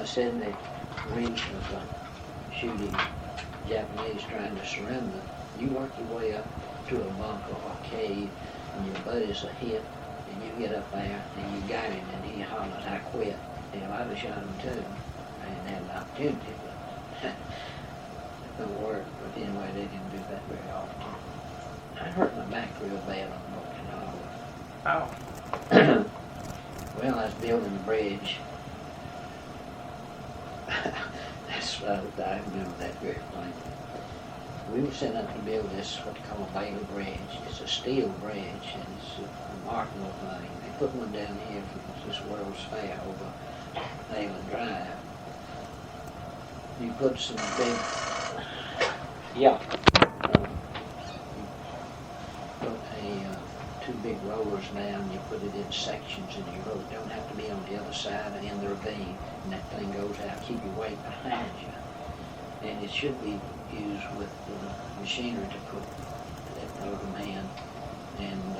I said the reason of shooting Japanese trying to surrender, you work your way up to a bunker or a cave, and your buddy's a hit, and you get up there, and you got him, and he hollers, I quit. Hell, I'd have shot him too. I didn't have an opportunity, but it don't work. But anyway, they didn't do that very often. I hurt my back real bad on Okinawa. How? Well, I was building a bridge. That's I remember that very plainly. We were set up to build this, what they call a Bailey Bridge. It's a steel bridge, and it's a remarkable thing. They put one down here from this World's Fair over Nayland Drive. You put some big, you put two big rollers down, you put it in sections, and you roll. It don't have to be on the other side and in the ravine, and that thing goes out, keep your weight behind you. And it should be used with machinery to put that rotor in, and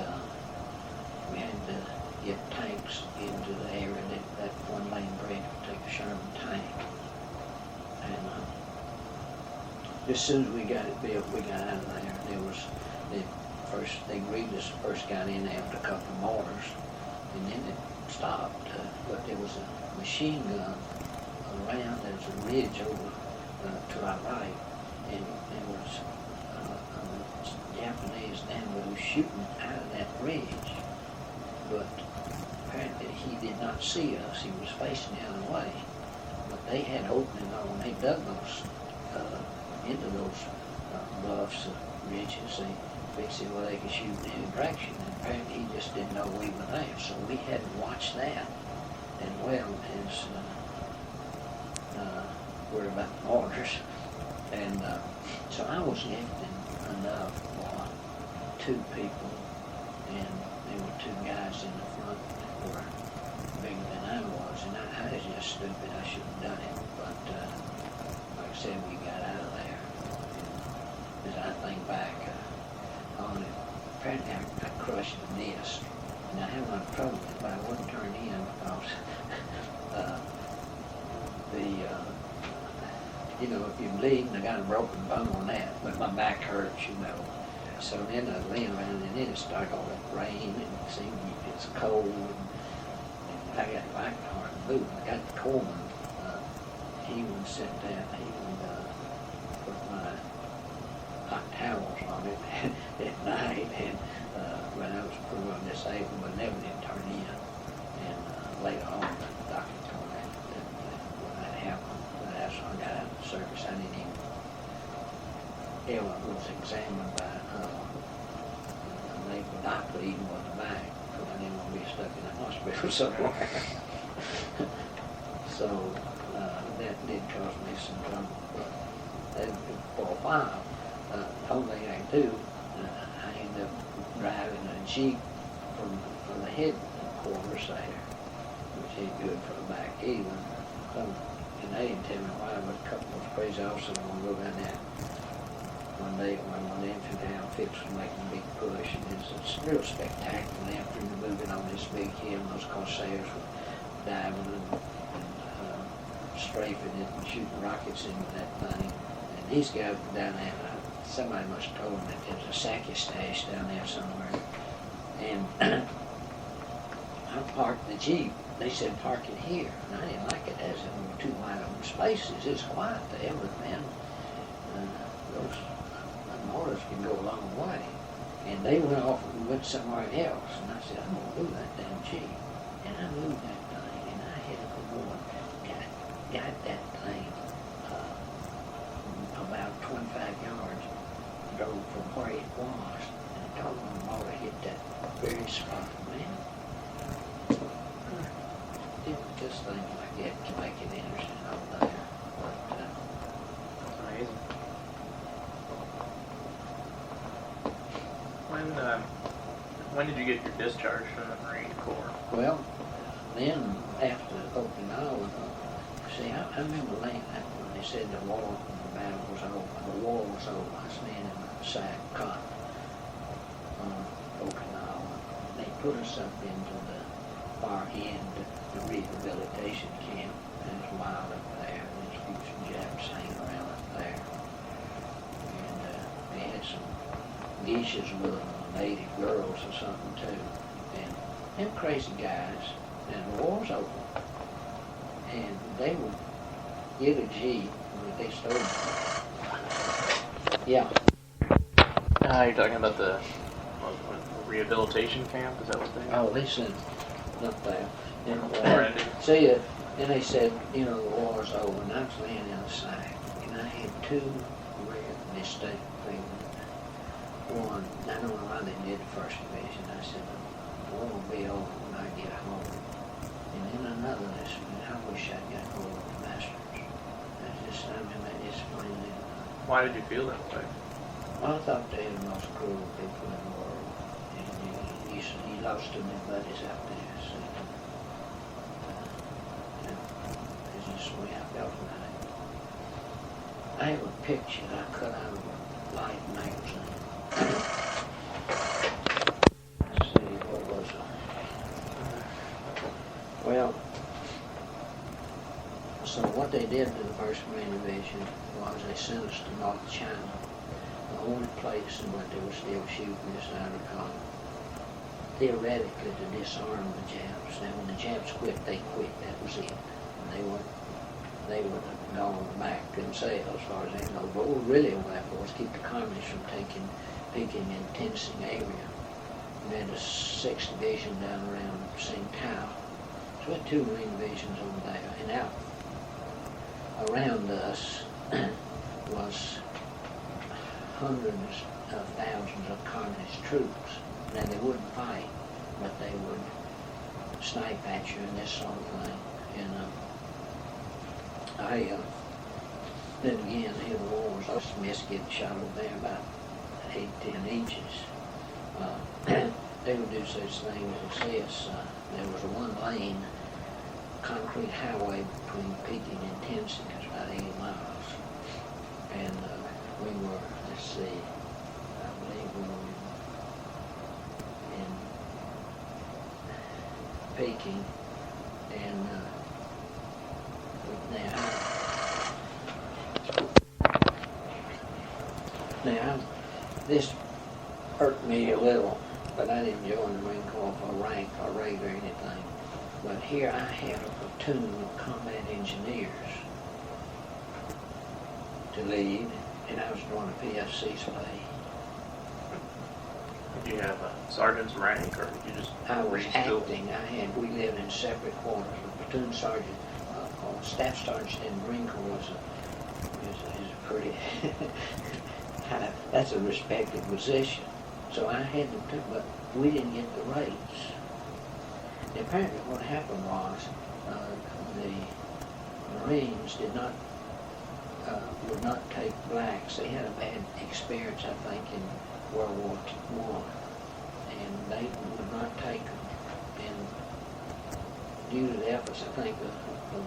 we had to get tanks into the area. That one-lane bridge would take a Sherman tank. And as soon as we got it built, we got out of there. They greeted us first got in there with a couple of mortars, and then it stopped. But there was a machine gun around. There was a ridge over to our right, and there was a Japanese down there who was shooting out of that ridge. But apparently he did not see us. He was facing the other way. But they had opening on. They dug those into those bluffs, ridges. They fixed it where they could shoot in any direction. And apparently he just didn't know we were there. So we had to watch that as well as worry about the mortars. And so I was lifting enough for two people, and there were two guys in the front that were bigger than I was, and I was just stupid. I should have done it, but like I said, we got out of there. And as I think back on it, apparently I crushed the disc, and I had a lot of trouble with it, but I wouldn't turn in because you know, if you're bleeding, I got a broken bone on that, but my back hurts, you know. So then I was laying around, and then it started all that rain, and it seemed it's cold, and I got back hard to move. I got the corpsman, he would sit down, he would put my hot towels on it at night, and when I was pretty well disabled, but never did turn in. And later on, the doctor told me that when that happened, that's when I got out of the service. I didn't even, Ella was examined by a naval doctor even with the back, because I didn't want to be stuck in a hospital somewhere. So that did cause me some trouble. But for a while, the only thing I could do, I ended up driving a Jeep from the headquarters there, which ain't good for the back either. And they didn't tell me why, but a couple of those crazy officers were going to go down there one day when one infantry outfits was making a big push, and it's real spectacular after moving on this big hill. Those Corsairs were diving and strafing it and shooting rockets into that thing. And these guys were down there. Somebody must have told them that there's a Saki stash down there somewhere. And I parked the Jeep. They said, park it here. And I didn't like it as there were two wide open spaces. It's quiet there, but man, those mortars can go a long way. And they went off and went somewhere else. And I said, I'm going to move that damn Jeep. And I moved that thing, and I had to go on. Got that thing about 25 yards, drove from where it was, and I told them the motor hit that very spot, man. Just things like that to make it interesting over there. But, amazing. When did you get your discharge from the Marine Corps? well, then after Okinawa, see, I remember laying that when they said the battle was over. The war was over. I was laying in a sack cot on Okinawa. They put us up into the far end, the rehabilitation camp, and it was wild leashes with native girls or something too. And them crazy guys, and the war's over. And they would get a G if they stole them. Yeah. You're talking about the rehabilitation camp? Is that what they? Oh, they sent up there. And, War ended. see it, and they said, you know, the war's over, and I was laying in the sack, and I had two real distinct feelings. One, I don't know why they did the first division. I said, the war will be over when I get home. And then another, I said, I wish I'd got hold of the masters. That just plain it. Why did you feel that way? Well, I thought they were the most cruel people in the world. And he lost too many buddies out there. So, it's just the way I felt about it. I have a picture that I cut out of a Life magazine. Let's see, what was it? Well, so what they did to the 1st Marine Division was they sent us to North China, the only place in which they were still shooting, as I recall, theoretically to disarm the Japs. Now, when the Japs quit, they quit. That was it. And they would have gone back themselves, as far as they know. But what we really were there for was keep the communists from peeking in the Tennessean area. We had a 6th Division down around St. Tao. So we had 2 Marine divisions over there. And out around us was hundreds of thousands of communist troops. Now, they wouldn't fight, but they would snipe at you and this sort of thing. And then again, here the war was also missed getting shot over there about 8-10 inches. They would do such things as this. There was a 1-lane concrete highway between Peking and Tennessee. It's about 80 miles. And we were, let's see, I believe we were in Peking, and now this hurt me a little, but I didn't join the Marine Corps for rank or rate or anything. But here I had a platoon of combat engineers to lead, and I was doing a PFC's pay. Did you have a sergeant's rank, or did you just? I was acting. We lived in separate quarters. The platoon sergeant, staff sergeant in the Marine Corps is a pretty that's a respected position. So I had to, but we didn't get the rates. And apparently what happened was the Marines would not take blacks. They had a bad experience, I think, in World War I, and they would not take them. And due to the efforts, I think, of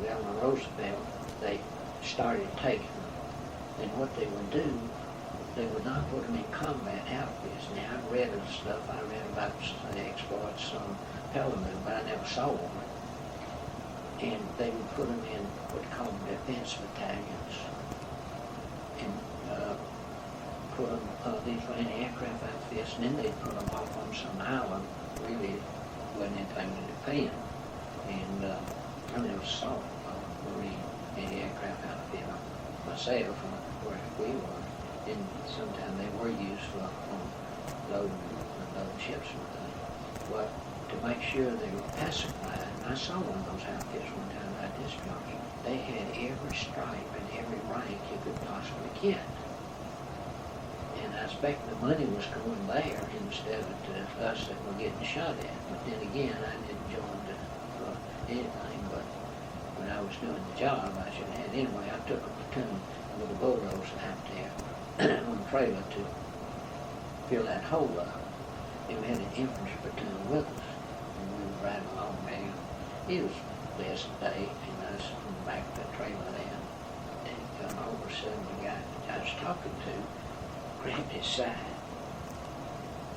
Governor Roosevelt, they started taking them. And what they would do, they would not put them in combat outfits. Now, I read of stuff. I read about the exploits on Pelham, but I never saw them. And they would put them in what they call defense battalions, and put them, these were anti-aircraft outfits, and then they'd put them off on some island. Really wasn't anything to defend. And I never saw a Marine anti-aircraft outfit myself, where we were. And sometimes they were used for loading ships and things. But to make sure they were pacified, I saw one of those outfits one time I discharged. They had every stripe and every rank you could possibly get. And I expect the money was going there instead of to us that were getting shot at. But then again, I didn't join for anything, but when I was doing the job, I should have had. Anyway, I took a platoon with a bulldozer out there on the trailer to fill that hole up. And we had an infantry platoon with us, and we were riding along there. It was a pleasant day, and I was on the back of the trailer there, and all of a sudden the guy I was talking to grabbed his side,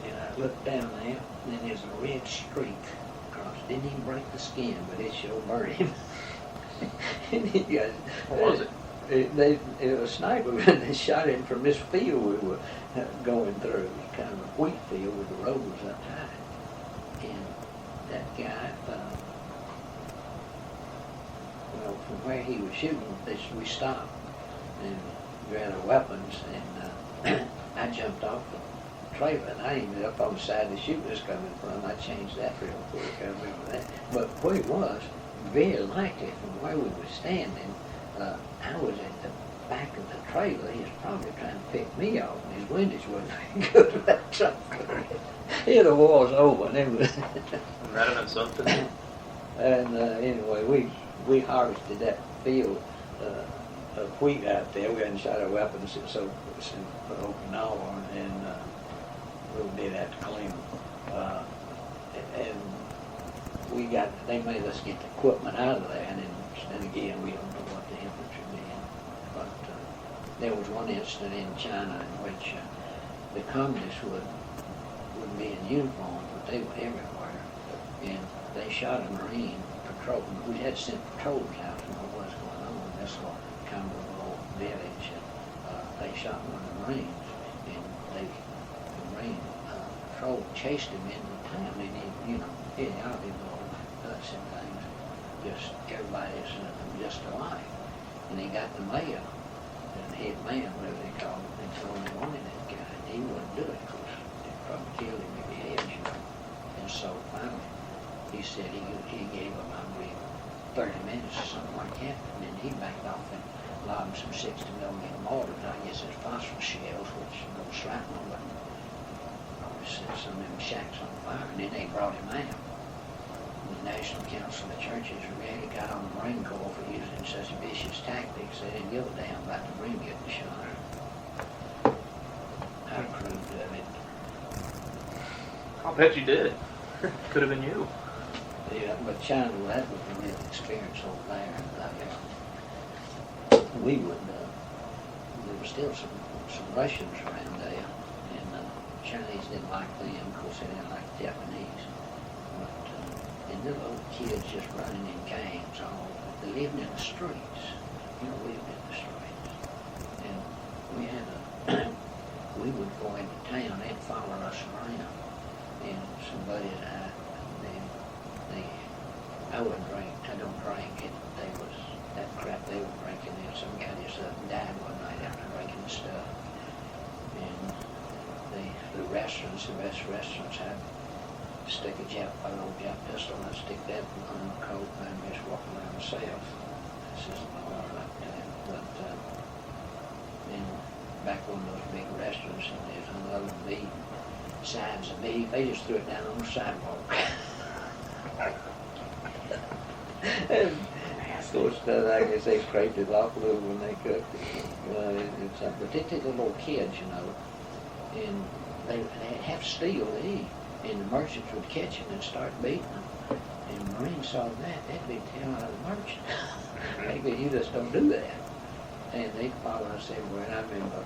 and I looked down there, and then there's a red streak across. Didn't even break the skin, but it sure burned him. And he goes, What was it? it was a sniper, and they shot him from this field we were going through. It was kind of a wheat field where the road was up high. And that guy, well, from where he was shooting, we stopped and grabbed our weapons, and I jumped off the trailer, and I ended up on the side the shooting was coming from. I changed that real quick, I remember that. But where he was, very likely from where we were standing, I was at the back of the trailer. He was probably trying to pick me off, and his windage wasn't very good with that truck. Yeah, the war's over, and it was That'd have been something. and anyway, we harvested that field of wheat out there. We hadn't shot our weapons since Okinawa, and we did have to clean them. And they made us get the equipment out of there, and then again, we don't know what the infantry did. But there was one incident in China in which the communists would be in uniform, but they were everywhere. And they shot a Marine patrol. We had sent patrols out to know what was going on in this little little village. They shot one of the Marines, and the Marine patrol chased him into town, and he out in all guts and things. Just everybody's just alive. And he got the mayor, the head man, whatever they call him, and told him they wanted that guy. And he wouldn't do it because they'd probably kill him if he had you. And so finally, he said he gave him, I believe, 30 minutes or something like that. And then he backed off and lobbed some 60mm mortars. I guess it's phosphorus shells, which no shrapnel, but probably set some of them shacks on fire. And then they brought him out. The National Council of Churches really got on the Marine Corps for using such vicious tactics. They didn't give a damn about the Marine getting shot. I approved of it. I'll bet you did. Could have been you. Yeah, but China, that was a real experience over there. We would, there were still some Russians around there, and Chinese didn't like them. Of course, they didn't like the Japanese. And the little kids just running in gangs all over. They lived in the streets. Lived in the streets. And we would go into town, they'd follow us around. And somebody that I wouldn't drink, I don't drink it. That crap they were drinking, and some guy just up and died one night after drinking the stuff. And the best restaurants had stick a old Jap pistol, and I'd stick that on my coat and just walk around myself. This isn't a lot like that. But then back on those big restaurants, and there's another beef, sides of beef, they just threw it down on the sidewalk. And of course, I guess they scraped it off a little when they cooked it. But they took the little kids, and they'd have to steal to eat. And the merchants would catch them and start beating them. And the Marines saw that, they'd be telling out the merchant. Maybe you just don't do that. And they'd follow us everywhere. And I remember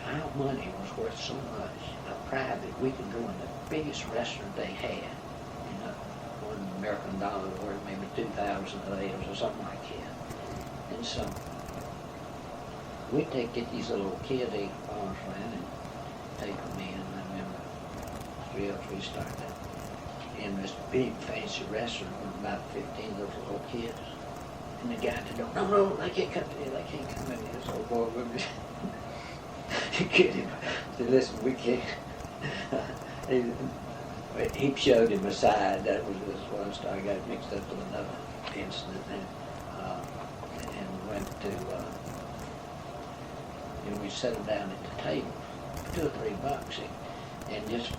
our money was worth so much, our pride, that we could go in the biggest restaurant they had. $1 American dollar worth maybe 2,000 of those or something like that. And so we'd get these little kids, they follow us around and take them in. 3 or 3 started in this big fancy restaurant with about 15 of those little kids. And the guy at the door, no, they can't come in, they can't come in here. So boy, he get him. Said, listen, we can't. He showed him aside. That was this one star. I got mixed up with another incident, and went to, and we settled down at the table, $2 or $3, and just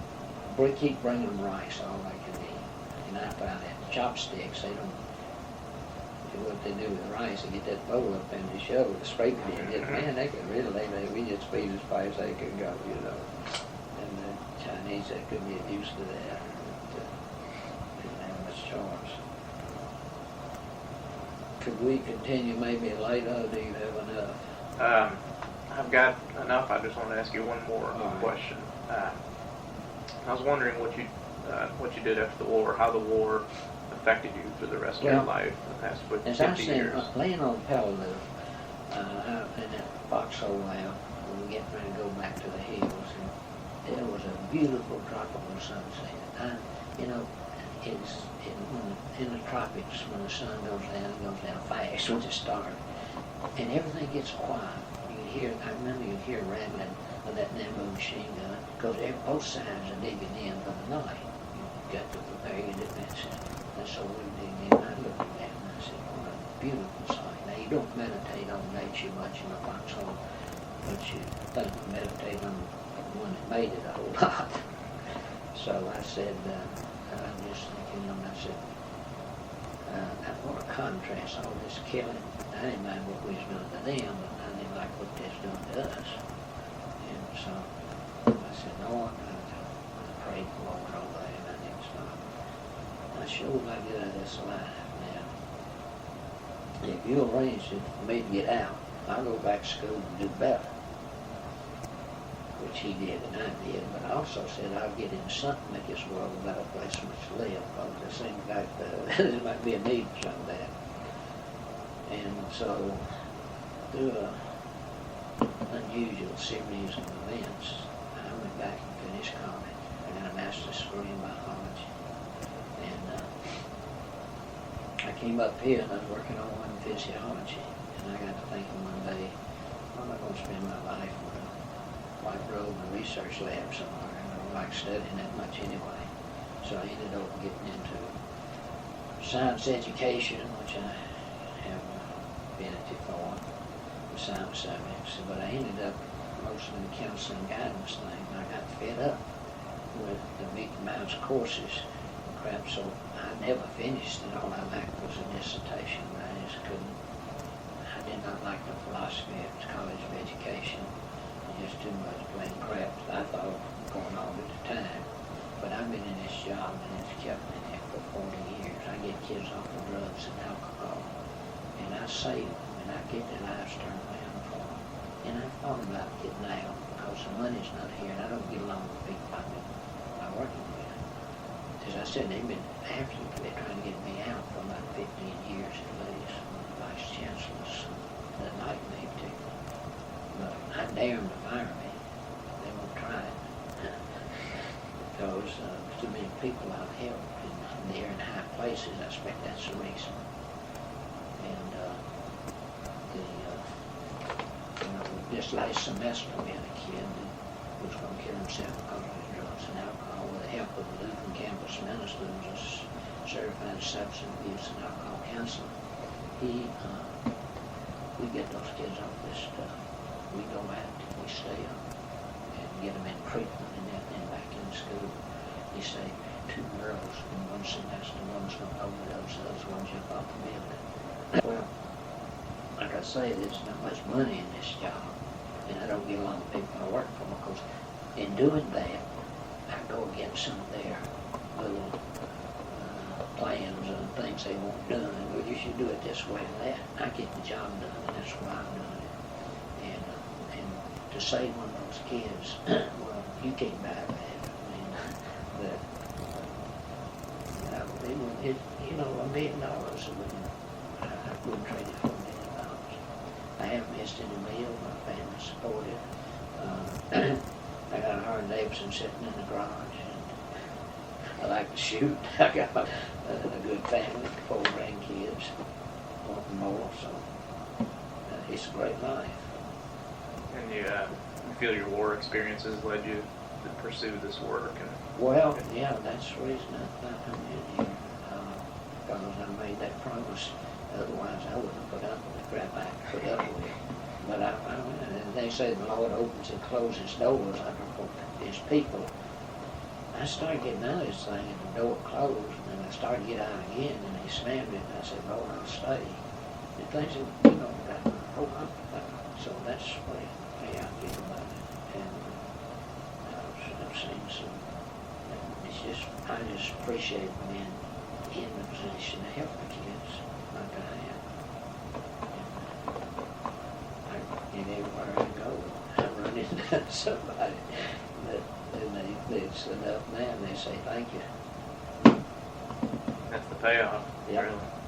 keep bringing them rice, all they could eat. And I found that chopsticks, what they do with the rice, they get that bowl up and they shove it, scrape it in. Man, they could really, we just feed as far as they could go, And the Chinese, they couldn't get used to that. Didn't have much choice. Could we continue maybe later, or do you have enough? I've got enough. I just want to ask you one more question. I was wondering what you did after the war, how the war affected you for the rest of your life in the past as I 50 said, years? laying on Peleliu, out in that foxhole there, we were getting ready to go back to the hills, and there was a beautiful tropical sunset. It's in the tropics, when the sun goes down, it goes down fast when it starts, and everything gets quiet. I remember you'd hear rattling of that Nambo machine gun, because both sides are digging in for the night. You got to prepare your defenses. And so we digged in. I looked at that and I said, what a beautiful sight. Now, you don't meditate on nature much in a foxhole, but you think you meditate on the one that made it a whole lot. So I said, I'm just thinking, I said, what a contrast, all this killing. I didn't mind what we was doing to them, but I didn't like what they was doing to us. And so I said, no, I prayed the Lord all day, and I didn't stop. I sure would like to get out of this alive now. If you arrange it for me to get out, I'll go back to school and do better. Which he did and I did, but I also said I'll get into something to make this world a better place in which to live, because it seems like there might be a need for some of that. And so, through an unusual series of events, I went back and finished college. I got a master's degree in biology. And I came up here and I was working on physiology. And I got to thinking one day, what am I going to spend my life with? White robe and research lab somewhere, and I don't like studying that much anyway. So I ended up getting into science education, which I have been at it for, the science subjects. But I ended up mostly in the counseling guidance thing. I got fed up with the Mickey Mouse courses and crap, so I never finished it. All I liked was a dissertation. I just couldn't. I did not like the philosophy of the College of Education. Just too much plain crap that I thought going on at the time. But I've been in this job and it's kept me there for 40 years. I get kids off of drugs and alcohol, and I save them, and I get their lives turned around for them. And I thought about getting out because the money's not here, and I don't get along with people I'm working with. As I said, they've been absolutely trying to get me out for about 15 years at least. The vice chancellors that like me too. But I dare them to fire me. They won't try it. Because too many people I've helped, and they're in high places. I expect that's the reason. And this last semester we had a kid that was going to kill himself because of his drugs and alcohol. With the help of the Lutheran campus minister, who's a certified substance abuse and alcohol counselor, we get those kids off this stuff. We go out, we stay up, and get them in treatment and then back in school. He say 2 girls in one semester, one's going to overdose, the other's going to jump off the building. Well, like I say, there's not much money in this job, and I don't get along with people I work for, because in doing that, I go against some of their little plans and things they want done. Well, you should do it this way and that. I get the job done, and that's why I'm doing it. To save one of those kids, well, you can't buy that. $1 million, I wouldn't trade it for $1 million. I haven't missed any meal. My family supported. I got a Harley Davidson sitting in the garage, and I like to shoot. I got a good family, 4 grandkids, wanting more, so it's a great life. And you feel your war experiences led you to pursue this work? Well, yeah, that's the reason I'm in here, because I made that promise. Otherwise, I wouldn't have put up with the crap I put up with. But I went, and they say the Lord opens and closes doors. I don't know His people. I started getting out of this thing, and the door closed, and I started to get out again, and He slammed it, and I said, Lord, I'll stay. And things have, got a whole lot. So that's what I feel about it. And I've seen some, I just appreciate being in the position to help the kids like I am. And everywhere I go, I run into somebody that's enough now, and they say thank you. That's the payoff, Yep. really.